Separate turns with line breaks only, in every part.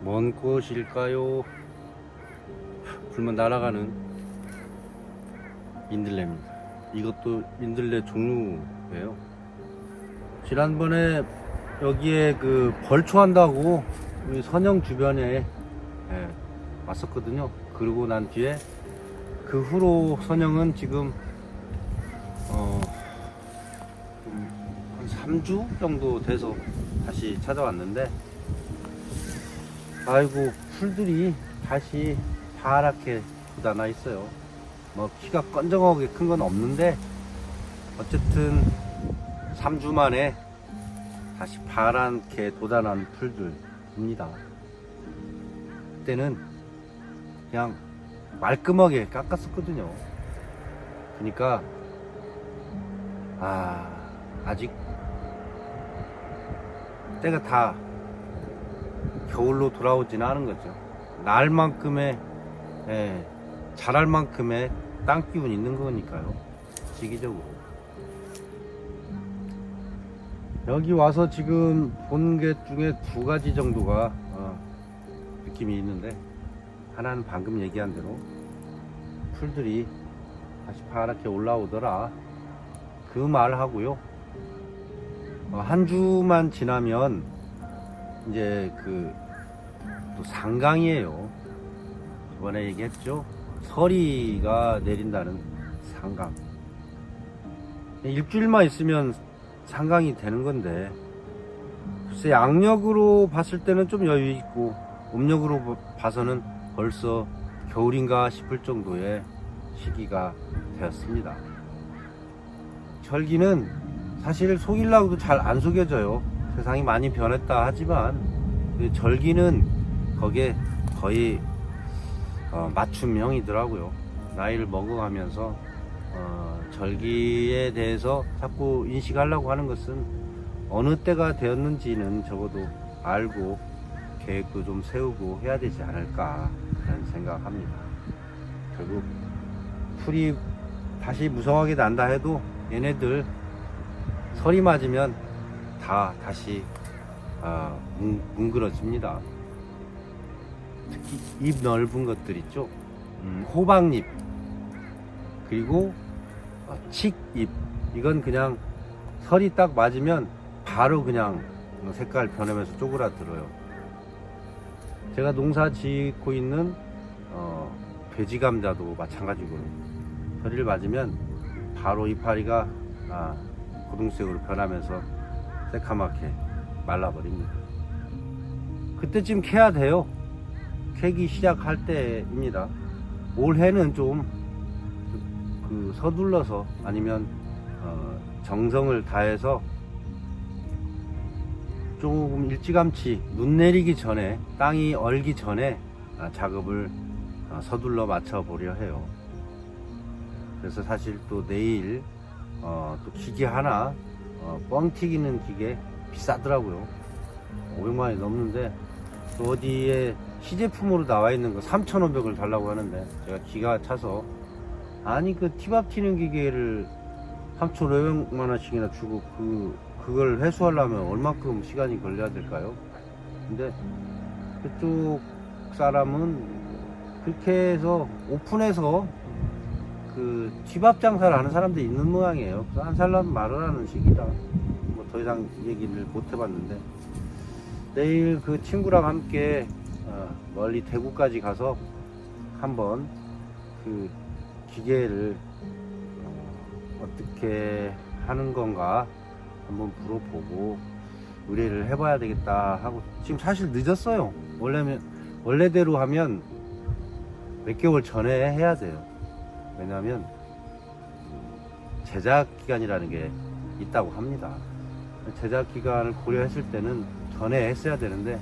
뭔 꽃일까요? 불만 날아가는 민들레입니다. 이것도 민들레 종류예요. 지난번에 여기에 그 벌초한다고 우리 선영 주변에 왔었거든요. 그러고 난 뒤에 그 후로 선영은 지금 한 3주 정도 돼서 다시 찾아왔는데, 아이고, 풀들이 다시 파랗게 돋아나 있어요. 뭐 키가 건정하게 큰 건 없는데 어쨌든 3주 만에 다시 파랗게 돋아나는 풀들입니다. 그때는 그냥 말끔하게 깎았었거든요. 그러니까 아직 때가 다 겨울로 돌아오지는 않은 거죠. 날만큼의 자랄 만큼의 땅 기운이 있는 거니까요. 시기적으로. 여기 와서 지금 본 게 중에 2가지 정도가 느낌이 있는데, 하나는 방금 얘기한 대로 풀들이 다시 파랗게 올라오더라, 그 말 하고요. 한 주만 지나면 이제 또 상강이에요. 저번에 얘기했죠. 서리가 내린다는 상강. 일주일만 있으면 상강이 되는 건데, 글쎄 양력으로 봤을 때는 좀 여유 있고 음력으로 봐서는 벌써 겨울인가 싶을 정도의 시기가 되었습니다. 절기는 사실 속이려고도 잘 안 속여져요. 세상이 많이 변했다 하지만 절기는 거기에 거의 맞춤형이더라고요. 나이를 먹어가면서 절기에 대해서 자꾸 인식하려고 하는 것은 어느 때가 되었는지는 적어도 알고 계획도 좀 세우고 해야 되지 않을까 라는 생각합니다. 결국 풀이 다시 무성하게 난다 해도 얘네들 설이 맞으면 다 다시 뭉그러집니다. 특히 잎 넓은 것들 있죠. 호박잎, 그리고 칡잎, 이건 그냥 설이 딱 맞으면 바로 그냥 색깔 변하면서 쪼그라들어요. 제가 농사 짓고 있는 돼지감자도 마찬가지거든요. 설이를 맞으면 바로 이파리가 고동색으로 변하면서 새카맣게 말라버립니다. 그때쯤 캐야 돼요. 캐기 시작할 때입니다. 올해는 좀 서둘러서, 아니면 정성을 다해서 조금 일찌감치 눈 내리기 전에, 땅이 얼기 전에 작업을 서둘러 맞춰 보려 해요. 그래서 사실 또 내일 또 기계 하나, 뻥 튀기는 기계 비싸더라고요. 500만 원이 넘는데, 또 어디에 시제품으로 나와 있는 거 3,500을 달라고 하는데, 제가 기가 차서, 아니 그 티밥 튀는 기계를 3,500만 원씩이나 주고 그걸 회수하려면 얼마큼 시간이 걸려야 될까요? 근데 그쪽 사람은 그렇게 해서 오픈해서 그 티밥 장사를 하는 사람들이 있는 모양이에요. 그래서 안 살라면 말을 하는 식이다. 뭐 더 이상 얘기를 못 해봤는데, 내일 그 친구랑 함께 멀리 대구까지 가서 한번 그 기계를 어떻게 하는 건가 한번 물어보고 의뢰를 해봐야 되겠다 하고, 지금 사실 늦었어요. 원래대로 하면 몇 개월 전에 해야 돼요. 왜냐하면 제작 기간이라는 게 있다고 합니다. 제작 기간을 고려했을 때는 전에 했어야 되는데,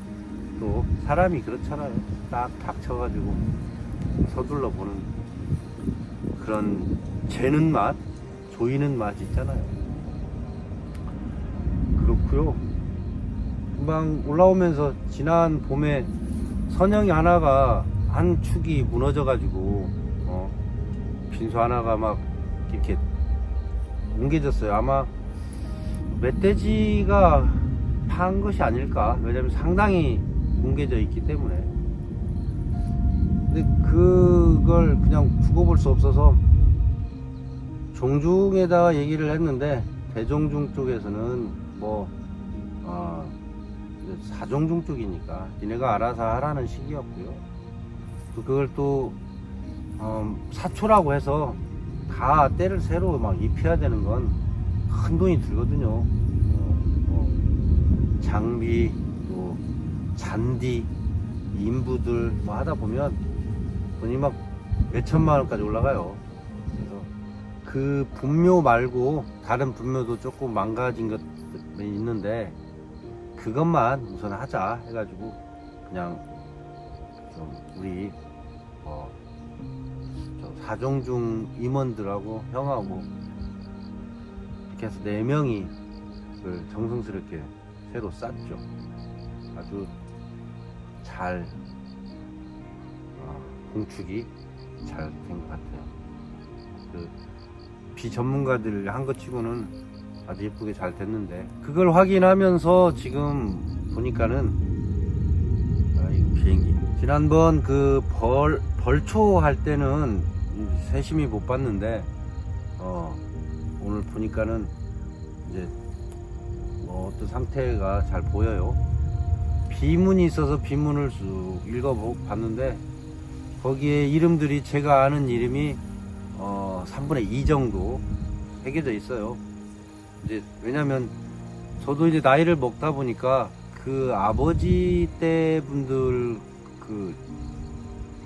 또 사람이 그렇잖아요. 딱 닥쳐가지고 서둘러 보는 그런 재는 맛, 조이는 맛이 있잖아요. 그렇고요. 금방 올라오면서 지난 봄에 선영이 하나가 한 축이 무너져가지고 빈소 하나가 막 이렇게 뭉개졌어요. 아마 멧돼지가 판 것이 아닐까. 왜냐면 상당히 뭉개져 있기 때문에. 근데 그걸 그냥 두고 볼 수 없어서 종중에다가 얘기를 했는데, 대종중 쪽에서는 사종중 쪽이니까 니네가 알아서 하라는 식이었고요. 또 그걸 또 사초라고 해서 다 때를 새로 막 입혀야 되는 건 큰 돈이 들거든요. 장비, 또 잔디, 인부들 뭐 하다 보면 돈이 막 몇천만 원까지 올라가요. 그래서 그 분묘 말고 다른 분묘도 조금 망가진 것이 있는데, 그것만 우선 하자 해가지고 그냥 좀 우리 사종중 임원들하고 형하고 이렇게 해서 4명이 그걸 정성스럽게 새로 쌌죠. 아주 잘 공축이 잘 된 것 같아요. 그 비전문가들 한 것 치고는 아주 예쁘게 잘 됐는데, 그걸 확인하면서 지금 보니까는 이거 비행기 지난번 그 벌초 할 때는 세심히 못 봤는데 오늘 보니까는 이제 어떤 상태가 잘 보여요. 비문이 있어서 비문을 쭉 읽어봤는데, 거기에 이름들이 제가 아는 이름이 3분의 2 정도 새겨져 있어요. 이제 왜냐면 저도 이제 나이를 먹다 보니까 그 아버지 때 분들 그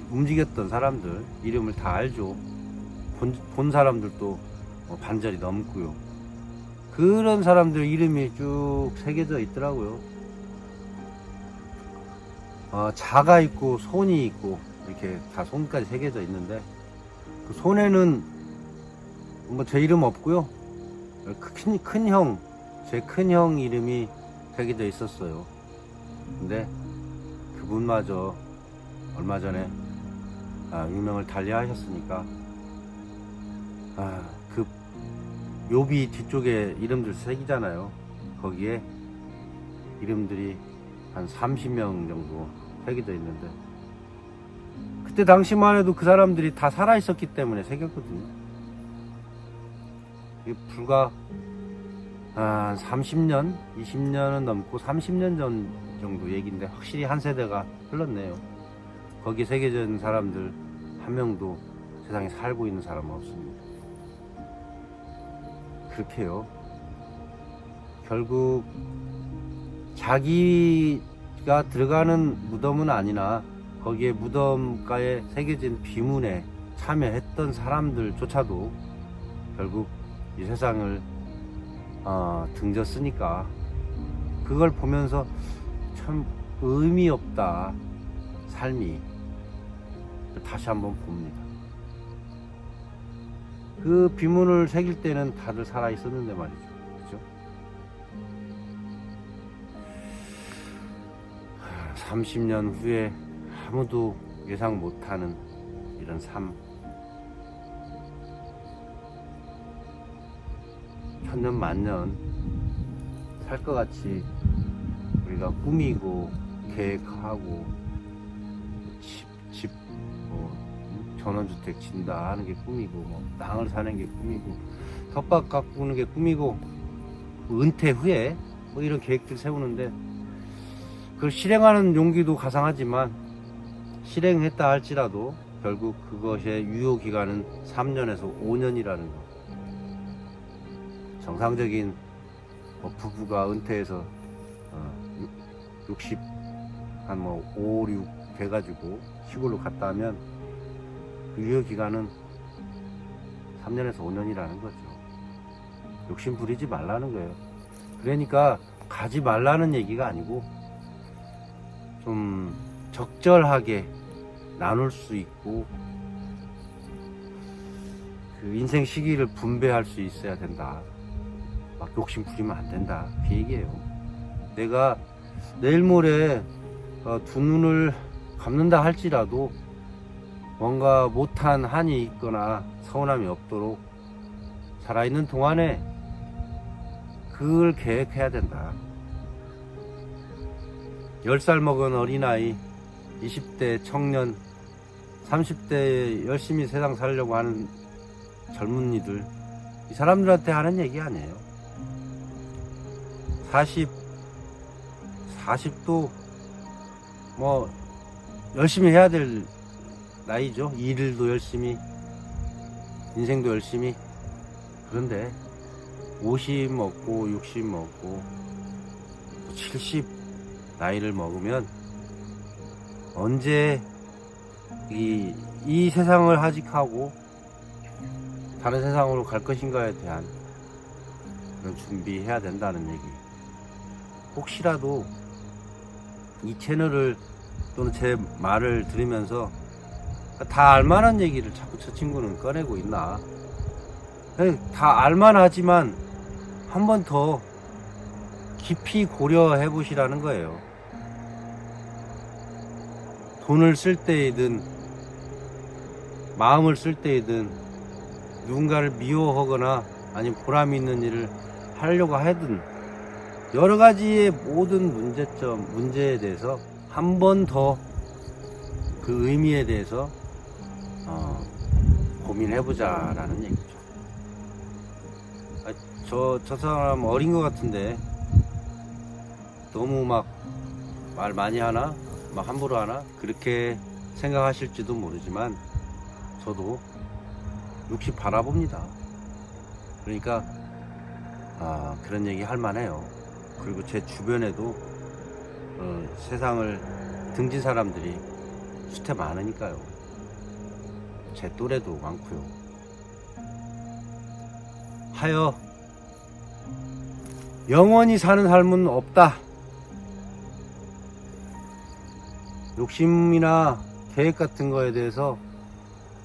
움직였던 사람들 이름을 다 알죠. 본 사람들도 반절이 넘고요. 그런 사람들 이름이 쭉 새겨져 있더라고요. 자가 있고 손이 있고 이렇게 다 손까지 새겨져 있는데, 그 손에는 뭐 제 이름 없고요. 큰형, 제 큰형 이름이 새겨져 있었어요. 근데 그분마저 얼마 전에 유명을 달리하셨으니까 그 묘비 뒤쪽에 이름들 새기잖아요. 거기에 이름들이 한 30명 정도 새겨져 있는데, 그때 당시만 해도 그 사람들이 다 살아 있었기 때문에 새겼거든요. 이게 불과 30년, 20년은 넘고 30년 전 정도 얘기인데, 확실히 한 세대가 흘렀네요. 거기에 새겨져 있는 사람들 한 명도 세상에 살고 있는 사람은 없습니다. 그렇게요. 결국 자기가 들어가는 무덤은 아니나 거기에 무덤가에 새겨진 비문에 참여했던 사람들조차도 결국 이 세상을 등졌으니까, 그걸 보면서 참 의미 없다 삶이, 다시 한번 봅니다. 그 비문을 새길 때는 다들 살아 있었는데 말이죠. 그죠? 30년 후에 아무도 예상 못하는 이런 삶, 천년 만년 살 것 같이 우리가 꾸미고 계획하고 집 전원주택 진다 하는 게 꿈이고, 땅을 사는 게 꿈이고, 텃밭 가꾸는 게 꿈이고, 은퇴 후에 이런 계획들 세우는데, 그걸 실행하는 용기도 가상하지만 실행했다 할지라도 결국 그것의 유효기간은 3년에서 5년이라는 거. 정상적인 부부가 은퇴해서 60 한 5, 6 돼가지고 시골로 갔다 하면 그 유효기간은 3년에서 5년이라는 거죠. 욕심 부리지 말라는 거예요. 그러니까 가지 말라는 얘기가 아니고 좀 적절하게 나눌 수 있고 그 인생 시기를 분배할 수 있어야 된다. 막 욕심 부리면 안 된다. 그 얘기예요. 내가 내일 모레 두 눈을 감는다 할지라도 뭔가 못한 한이 있거나 서운함이 없도록 살아있는 동안에 그걸 계획해야 된다. 10살 먹은 어린아이, 20대 청년, 30대에 열심히 세상 살려고 하는 젊은이들, 이 사람들한테 하는 얘기 아니에요. 40도 뭐 열심히 해야 될 나이죠. 일도 열심히, 인생도 열심히. 그런데 50 먹고 60 먹고 70 나이를 먹으면 언제 이 세상을 하직하고 다른 세상으로 갈 것인가에 대한 그런 준비해야 된다는 얘기. 혹시라도 이 채널을 또는 제 말을 들으면서 다 알만한 얘기를 자꾸 저 친구는 꺼내고 있나. 다 알만하지만 한 번 더 깊이 고려해 보시라는 거예요. 돈을 쓸 때이든 마음을 쓸 때이든 누군가를 미워하거나 아니면 보람 있는 일을 하려고 하든 여러 가지의 모든 문제에 대해서 한 번 더 그 의미에 대해서 고민해보자 라는 얘기죠. 저 사람 어린 것 같은데 너무 막 말 많이 하나? 막 함부로 하나? 그렇게 생각하실지도 모르지만 저도 60 바라봅니다. 그러니까 그런 얘기 할 만해요. 그리고 제 주변에도 세상을 등진 사람들이 수태 많으니까요. 제 또래도 많고요. 하여 영원히 사는 삶은 없다. 욕심이나 계획 같은 거에 대해서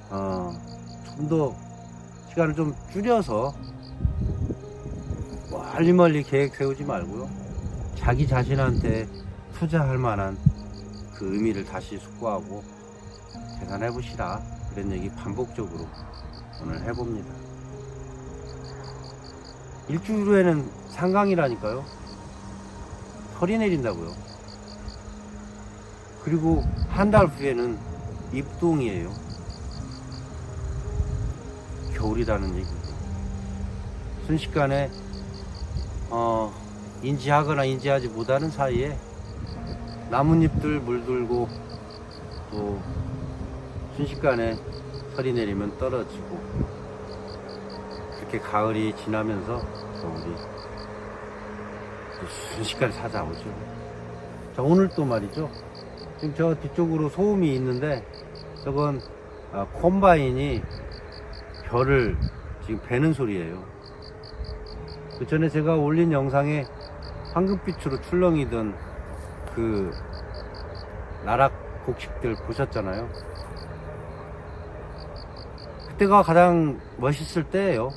좀 더 시간을 좀 줄여서 멀리 계획 세우지 말고요. 자기 자신한테 투자할 만한 그 의미를 다시 숙고하고 계산해 보시라. 그런 얘기 반복적으로 오늘 해봅니다. 일주일 후에는 상강이라니까요. 설이 내린다고요. 그리고 한 달 후에는 입동이에요. 겨울이라는 얘기고. 순식간에 인지하거나 인지하지 못하는 사이에 나뭇잎들 물들고 또 순식간에 설이 내리면 떨어지고 그렇게 가을이 지나면서 겨울이 또 순식간에 찾아오죠. 자, 오늘 또 말이죠. 지금 저 뒤쪽으로 소음이 있는데 저건 콤바인이 벼를 지금 베는 소리예요. 그 전에 제가 올린 영상에 황금빛으로 출렁이던 그 나락 곡식들 보셨잖아요. 그때가 가장 멋있을 때예요.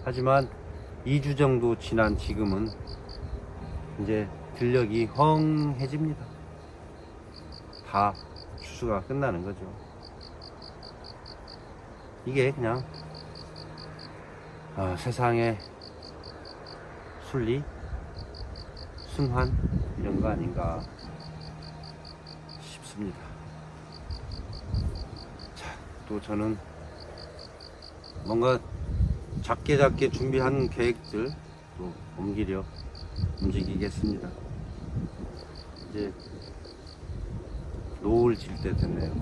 하지만 2주 정도 지난 지금은 이제 들녘이 헝해집니다. 다 추수가 끝나는 거죠. 이게 그냥 세상의 순리, 순환 이런 거 아닌가 싶습니다. 자, 또 저는 뭔가 작게 준비한 계획들 또 옮기려 움직이겠습니다. 이제 노을 질 때 됐네요.